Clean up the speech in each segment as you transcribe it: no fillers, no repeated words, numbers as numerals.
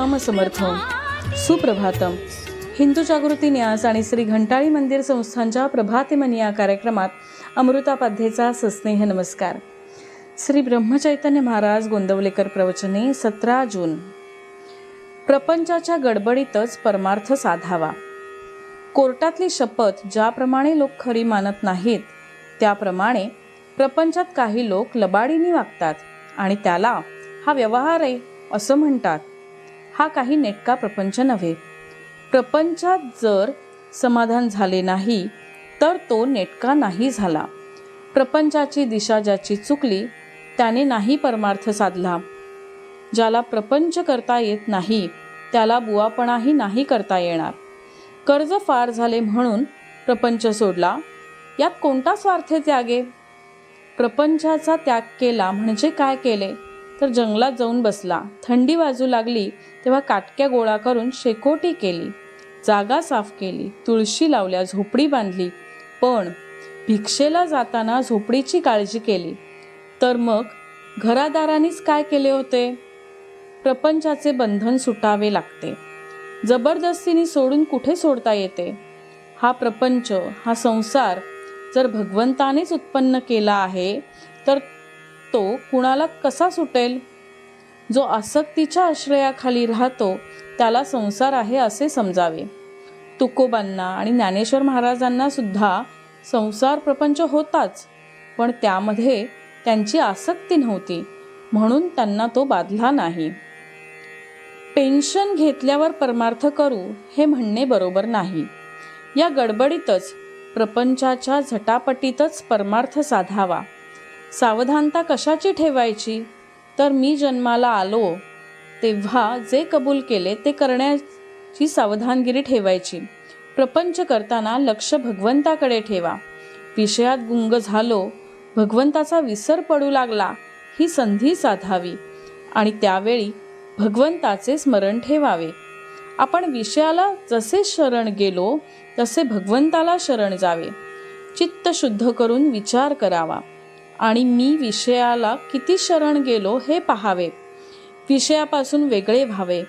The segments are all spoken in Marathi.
श्रीराम समर्थ. सुप्रभातम. हिंदू जागृती न्यास आणि श्री घंटाळी मंदिर संस्थांच्या प्रभातेमनी या कार्यक्रमात अमृतापाध्येचा सस्नेह नमस्कार. श्री ब्रह्मचैतन्य महाराज गोंदवलेकर प्रवचने 17 जून. प्रपंचाच्या गडबडीतच परमार्थ साधावा. कोर्टातली शपथ ज्याप्रमाणे लोक खरी मानत नाहीत त्याप्रमाणे प्रपंचात काही लोक लबाडीने वागतात आणि त्याला हा व्यवहार आहे असं म्हणतात. हा काही नेटका प्रपंच नव्हे. प्रपंचात जर समाधान झाले नाही तर तो नेटका नाही झाला. प्रपंचाची दिशा ज्याची चुकली त्याने नाही परमार्थ साधला. ज्याला प्रपंच करता येत नाही त्याला बुवापणाही नाही करता येणार. कर्ज फार झाले म्हणून प्रपंच सोडला, यात कोणता स्वार्थ त्यागे? प्रपंचाचा त्याग केला म्हणजे काय केले तर जंगलात जाऊन बसला. थंडी वाजू लागली तेव्हा काटक्या गोळा करून शेकोटी केली, जागा साफ केली, तुळशी लावल्या, झोपडी बांधली. पण भिक्षेला जाताना झोपडीची काळजी केली तर मग घरादारांनीच काय केले होते? प्रपंचाचे बंधन सुटावे लागते. जबरदस्तीने सोडून कुठे सोडता येते? हा प्रपंच, हा संसार जर भगवंतानेच उत्पन्न केला आहे तर तो कुणाला कसा सुटेल? जो आसक्तीच्या आश्रयाखाली राहतो त्याला संसार आहे असे समजावे. तुकोबांना आणि ज्ञानेश्वर महाराजांना सुद्धा संसार प्रपंच होताच, पण त्यामध्ये त्यांची आसक्ती नव्हती म्हणून त्यांना तो बाधला नाही. पेन्शन घेतल्यावर परमार्थ करू हे म्हणणे बरोबर नाही. या गडबडीतच प्रपंचाच्या झटापटीतच परमार्थ साधावा. सावधानता कशाची ठेवायची तर मी जन्माला आलो तेव्हा जे कबूल केले ते करण्याची सावधानगिरी ठेवायची. प्रपंच करताना लक्ष भगवंताकडे ठेवा. विषयात गुंग झालो, भगवंताचा विसर पडू लागला, ही संधी साधावी आणि त्यावेळी भगवंताचे स्मरण ठेवावे. आपण विषयाला जसे शरण गेलो तसे भगवंताला शरण जावे. चित्त शुद्ध करून विचार करावा आणि मी विषयाला किती शरण गेलो हे पाहावे. विषयापासून वेगळे व्हावे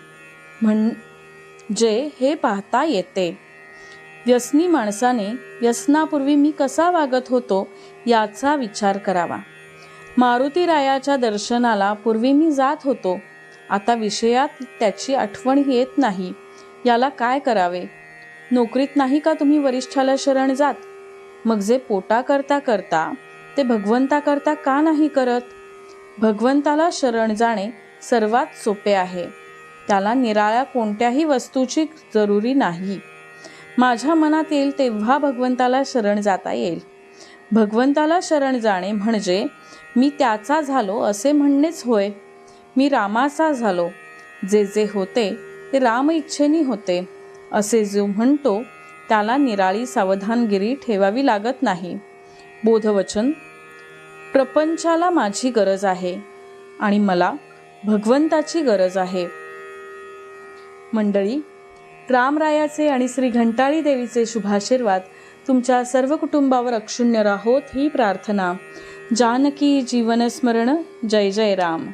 म्हणजे हे पाहता येते. व्यसनी माणसाने व्यसनापूर्वी मी कसा वागत होतो याचा विचार करावा. मारुतीरायाच्या दर्शनाला पूर्वी मी जात होतो, आता विषयात त्याची आठवण येत नाही. याला काय करावे? नोकरीत नाही का तुम्ही वरिष्ठाला शरण जात? मग जे पोटा करता करता ते भगवंता करता का नाही करत? भगवंताला शरण जाणे सर्वात सोपे आहे. त्याला निराळ्या कोणत्याही वस्तूची जरुरी नाही. माझ्या मनात येईल तेव्हा भगवंताला शरण जाता येईल. भगवंताला शरण जाणे म्हणजे मी त्याचा झालो असे म्हणणेच होय. मी रामाचा झालो, जे जे होते ते राम इच्छेने होते असे जो म्हणतो त्याला निराळी सावधानगिरी ठेवावी लागत नाही. बोधवचन. प्रपंचाला माझी गरज आहे आणि मला भगवंताची गरज आहे. मंडळी, रामरायाचे आणि श्री घंटाळी देवीचे शुभाशीर्वाद तुमच्या सर्व कुटुंबावर अक्षुण्य राहोत ही प्रार्थना. जानकी जीवन स्मरण. जय जय राम.